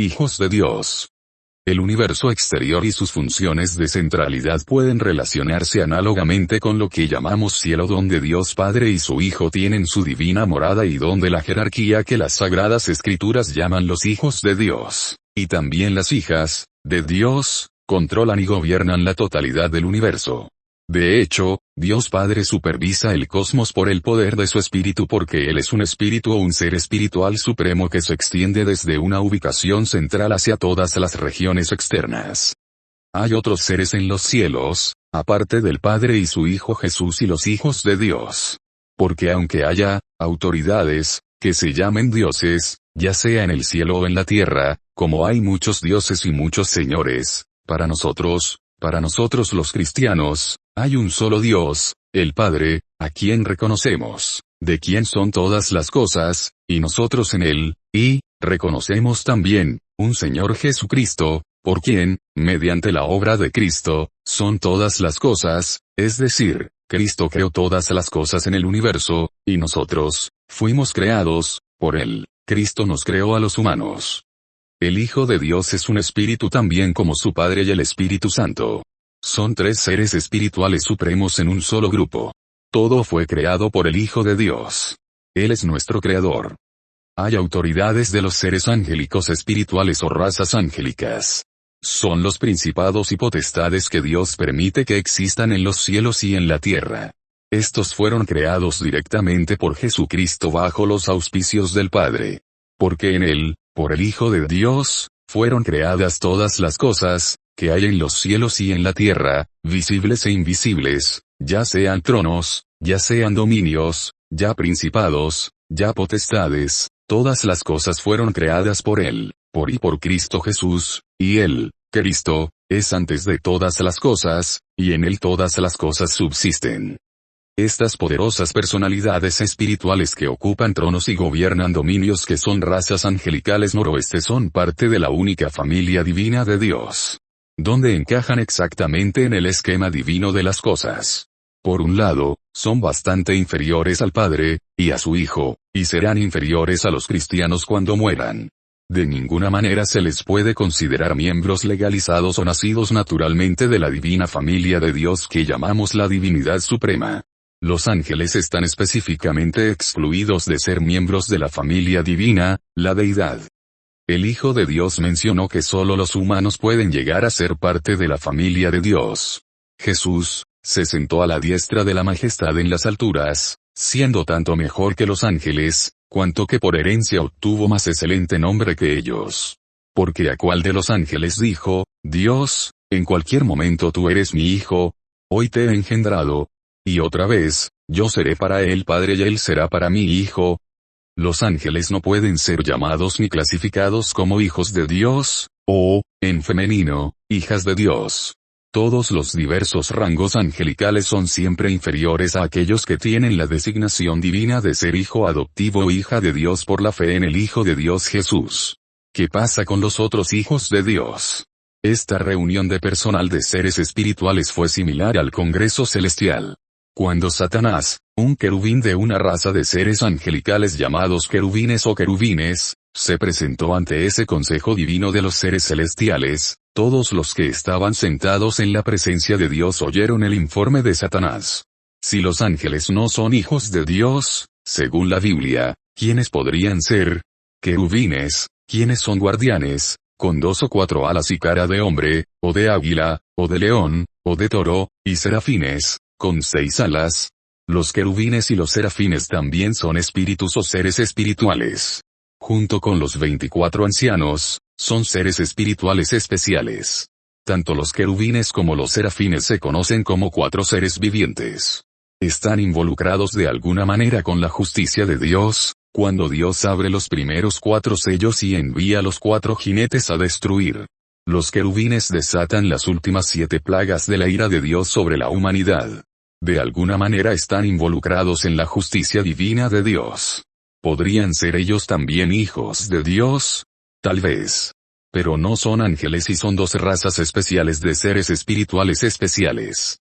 hijos de Dios. El universo exterior y sus funciones de centralidad pueden relacionarse análogamente con lo que llamamos cielo, donde Dios Padre y su Hijo tienen su divina morada, y donde la jerarquía que las Sagradas Escrituras llaman los hijos de Dios, y también las hijas, de Dios, controlan y gobiernan la totalidad del universo. De hecho, Dios Padre supervisa el cosmos por el poder de su espíritu, porque Él es un espíritu o un ser espiritual supremo que se extiende desde una ubicación central hacia todas las regiones externas. Hay otros seres en los cielos, aparte del Padre y su Hijo Jesús y los hijos de Dios. Porque aunque haya autoridades que se llamen dioses, ya sea en el cielo o en la tierra, como hay muchos dioses y muchos señores, para nosotros los cristianos, hay un solo Dios, el Padre, a quien reconocemos, de quien son todas las cosas, y nosotros en Él, y reconocemos también, un Señor Jesucristo, por quien, mediante la obra de Cristo, son todas las cosas, es decir, Cristo creó todas las cosas en el universo, y nosotros, fuimos creados, por Él. Cristo nos creó a los humanos. El Hijo de Dios es un espíritu también como su Padre y el Espíritu Santo. Son tres seres espirituales supremos en un solo grupo. Todo fue creado por el Hijo de Dios. Él es nuestro Creador. Hay autoridades de los seres angélicos espirituales o razas angélicas. Son los principados y potestades que Dios permite que existan en los cielos y en la tierra. Estos fueron creados directamente por Jesucristo bajo los auspicios del Padre. Porque en Él, por el Hijo de Dios, fueron creadas todas las cosas, que hay en los cielos y en la tierra, visibles e invisibles, ya sean tronos, ya sean dominios, ya principados, ya potestades, todas las cosas fueron creadas por Él, por y por Cristo Jesús, y Él, Cristo, es antes de todas las cosas, y en Él todas las cosas subsisten. Estas poderosas personalidades espirituales que ocupan tronos y gobiernan dominios que son razas angelicales noroeste son parte de la única familia divina de Dios. Donde encajan exactamente en el esquema divino de las cosas. Por un lado, son bastante inferiores al Padre, y a su Hijo, y serán inferiores a los cristianos cuando mueran. De ninguna manera se les puede considerar miembros legalizados o nacidos naturalmente de la divina familia de Dios que llamamos la divinidad suprema. Los ángeles están específicamente excluidos de ser miembros de la familia divina, la deidad. El Hijo de Dios mencionó que solo los humanos pueden llegar a ser parte de la familia de Dios. Jesús, se sentó a la diestra de la majestad en las alturas, siendo tanto mejor que los ángeles, cuanto que por herencia obtuvo más excelente nombre que ellos. Porque a cuál de los ángeles dijo, Dios, en cualquier momento tú eres mi Hijo, hoy te he engendrado. Y otra vez, yo seré para él Padre y él será para mí Hijo. Los ángeles no pueden ser llamados ni clasificados como hijos de Dios, o, en femenino, hijas de Dios. Todos los diversos rangos angelicales son siempre inferiores a aquellos que tienen la designación divina de ser hijo adoptivo o hija de Dios por la fe en el Hijo de Dios Jesús. ¿Qué pasa con los otros hijos de Dios? Esta reunión de personal de seres espirituales fue similar al Congreso Celestial. Cuando Satanás, un querubín de una raza de seres angelicales llamados querubines o querubines, se presentó ante ese consejo divino de los seres celestiales, todos los que estaban sentados en la presencia de Dios oyeron el informe de Satanás. Si los ángeles no son hijos de Dios, según la Biblia, ¿quiénes podrían ser? Querubines, ¿quiénes son guardianes, con 2 o 4 alas y cara de hombre, o de águila, o de león, o de toro, y serafines, con 6 alas? Los querubines y los serafines también son espíritus o seres espirituales. Junto con los 24 ancianos, son seres espirituales especiales. Tanto los querubines como los serafines se conocen como 4 seres vivientes. Están involucrados de alguna manera con la justicia de Dios, cuando Dios abre los primeros 4 sellos y envía a los 4 jinetes a destruir. Los querubines desatan las últimas 7 plagas de la ira de Dios sobre la humanidad. De alguna manera están involucrados en la justicia divina de Dios. ¿Podrían ser ellos también hijos de Dios? Tal vez. Pero no son ángeles y son 2 razas especiales de seres espirituales especiales.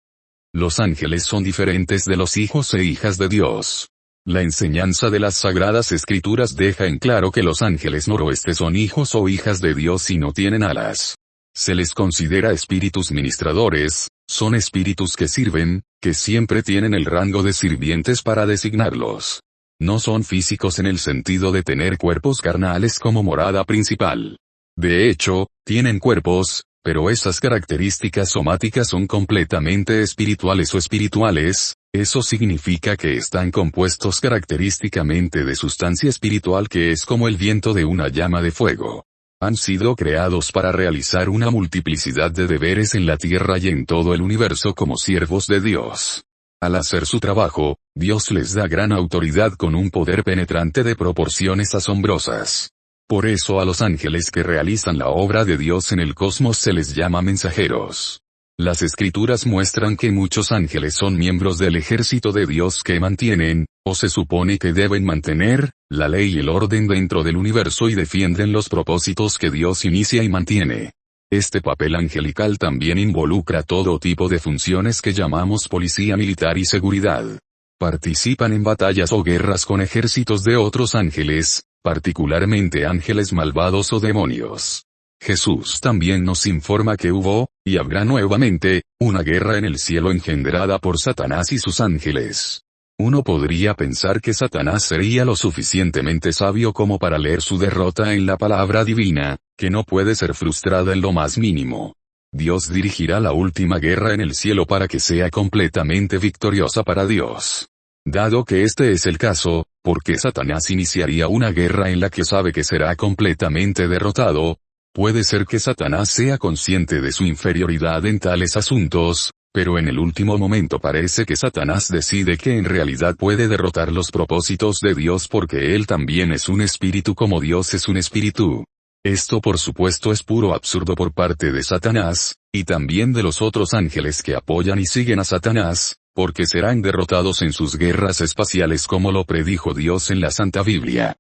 Los ángeles son diferentes de los hijos e hijas de Dios. La enseñanza de las Sagradas Escrituras deja en claro que los ángeles noroeste son hijos o hijas de Dios y no tienen alas. Se les considera espíritus ministradores, son espíritus que sirven, que siempre tienen el rango de sirvientes para designarlos. No son físicos en el sentido de tener cuerpos carnales como morada principal. De hecho, tienen cuerpos, pero esas características somáticas son completamente espirituales o espirituales. Eso significa que están compuestos característicamente de sustancia espiritual que es como el viento de una llama de fuego. Han sido creados para realizar una multiplicidad de deberes en la tierra y en todo el universo como siervos de Dios. Al hacer su trabajo, Dios les da gran autoridad con un poder penetrante de proporciones asombrosas. Por eso a los ángeles que realizan la obra de Dios en el cosmos se les llama mensajeros. Las Escrituras muestran que muchos ángeles son miembros del ejército de Dios que mantienen, o se supone que deben mantener, la ley y el orden dentro del universo y defienden los propósitos que Dios inicia y mantiene. Este papel angelical también involucra todo tipo de funciones que llamamos policía militar y seguridad. Participan en batallas o guerras con ejércitos de otros ángeles, particularmente ángeles malvados o demonios. Jesús también nos informa que hubo, y habrá nuevamente, una guerra en el cielo engendrada por Satanás y sus ángeles. Uno podría pensar que Satanás sería lo suficientemente sabio como para leer su derrota en la palabra divina, que no puede ser frustrada en lo más mínimo. Dios dirigirá la última guerra en el cielo para que sea completamente victoriosa para Dios. Dado que este es el caso, ¿por qué Satanás iniciaría una guerra en la que sabe que será completamente derrotado? Puede ser que Satanás sea consciente de su inferioridad en tales asuntos, pero en el último momento parece que Satanás decide que en realidad puede derrotar los propósitos de Dios porque él también es un espíritu como Dios es un espíritu. Esto por supuesto es puro absurdo por parte de Satanás, y también de los otros ángeles que apoyan y siguen a Satanás, porque serán derrotados en sus guerras espaciales como lo predijo Dios en la Santa Biblia.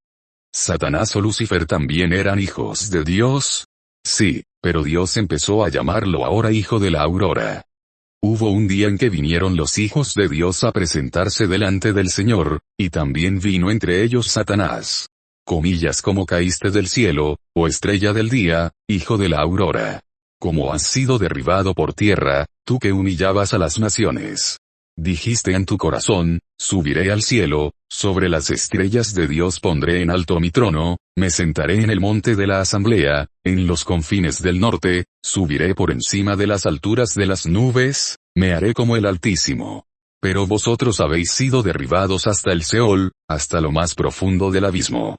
¿Satanás o Lucifer también eran hijos de Dios? Sí, pero Dios empezó a llamarlo ahora hijo de la aurora. Hubo un día en que vinieron los hijos de Dios a presentarse delante del Señor, y también vino entre ellos Satanás. Comillas como caíste del cielo, o estrella del día, hijo de la aurora. Como has sido derribado por tierra, tú que humillabas a las naciones. Dijiste en tu corazón, subiré al cielo, sobre las estrellas de Dios pondré en alto mi trono, me sentaré en el monte de la asamblea, en los confines del norte, subiré por encima de las alturas de las nubes, me haré como el Altísimo. Pero vosotros habéis sido derribados hasta el Seol, hasta lo más profundo del abismo.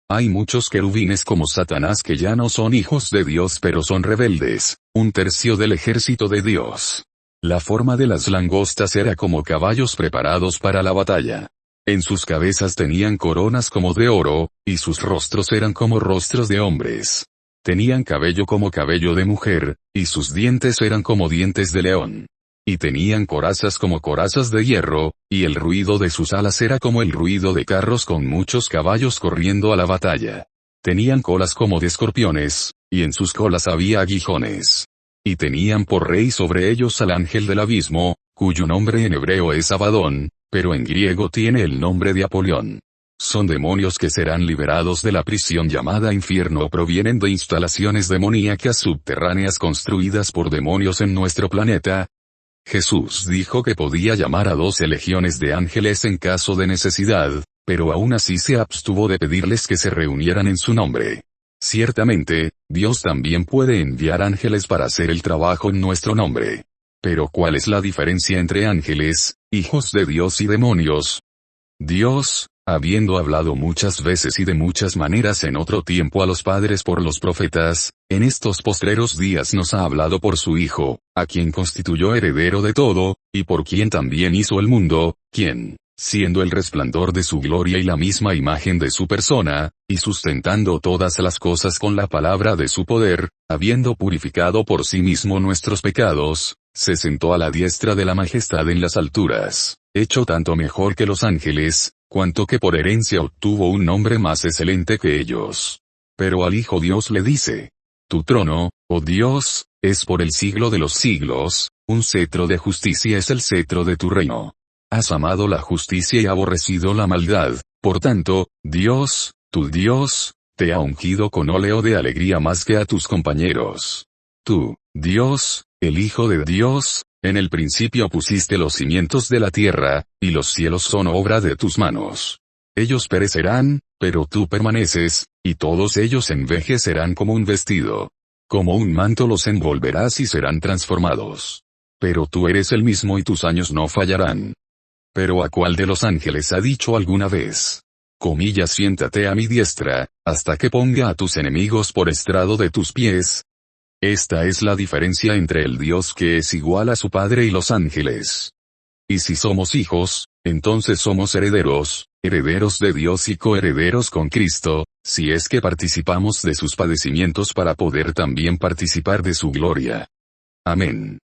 Hay muchos querubines como Satanás que ya no son hijos de Dios pero son rebeldes, un tercio del ejército de Dios. La forma de las langostas era como caballos preparados para la batalla. En sus cabezas tenían coronas como de oro, y sus rostros eran como rostros de hombres. Tenían cabello como cabello de mujer, y sus dientes eran como dientes de león. Y tenían corazas como corazas de hierro, y el ruido de sus alas era como el ruido de carros con muchos caballos corriendo a la batalla. Tenían colas como de escorpiones, y en sus colas había aguijones. Y tenían por rey sobre ellos al ángel del abismo, cuyo nombre en hebreo es Abadón, pero en griego tiene el nombre de Apolión. Son demonios que serán liberados de la prisión llamada infierno o provienen de instalaciones demoníacas subterráneas construidas por demonios en nuestro planeta. Jesús dijo que podía llamar a 12 legiones de ángeles en caso de necesidad, pero aún así se abstuvo de pedirles que se reunieran en su nombre. Ciertamente, Dios también puede enviar ángeles para hacer el trabajo en nuestro nombre. Pero ¿cuál es la diferencia entre ángeles, hijos de Dios y demonios? Dios, habiendo hablado muchas veces y de muchas maneras en otro tiempo a los padres por los profetas, en estos postreros días nos ha hablado por su Hijo, a quien constituyó heredero de todo, y por quien también hizo el mundo, quien, siendo el resplandor de su gloria y la misma imagen de su persona, y sustentando todas las cosas con la palabra de su poder, habiendo purificado por sí mismo nuestros pecados, se sentó a la diestra de la majestad en las alturas, hecho tanto mejor que los ángeles, cuanto que por herencia obtuvo un nombre más excelente que ellos. Pero al Hijo Dios le dice: Tu trono, oh Dios, es por el siglo de los siglos, un cetro de justicia es el cetro de tu reino. Has amado la justicia y aborrecido la maldad, por tanto, Dios, tu Dios, te ha ungido con óleo de alegría más que a tus compañeros. Tú, Dios, el Hijo de Dios, en el principio pusiste los cimientos de la tierra, y los cielos son obra de tus manos. Ellos perecerán, pero tú permaneces, y todos ellos envejecerán como un vestido. Como un manto los envolverás y serán transformados. Pero tú eres el mismo y tus años no fallarán. Pero ¿a cuál de los ángeles ha dicho alguna vez? Siéntate a mi diestra, hasta que ponga a tus enemigos por estrado de tus pies. Esta es la diferencia entre el Dios que es igual a su Padre y los ángeles. Y si somos hijos, entonces somos herederos, herederos de Dios y coherederos con Cristo, si es que participamos de sus padecimientos para poder también participar de su gloria. Amén.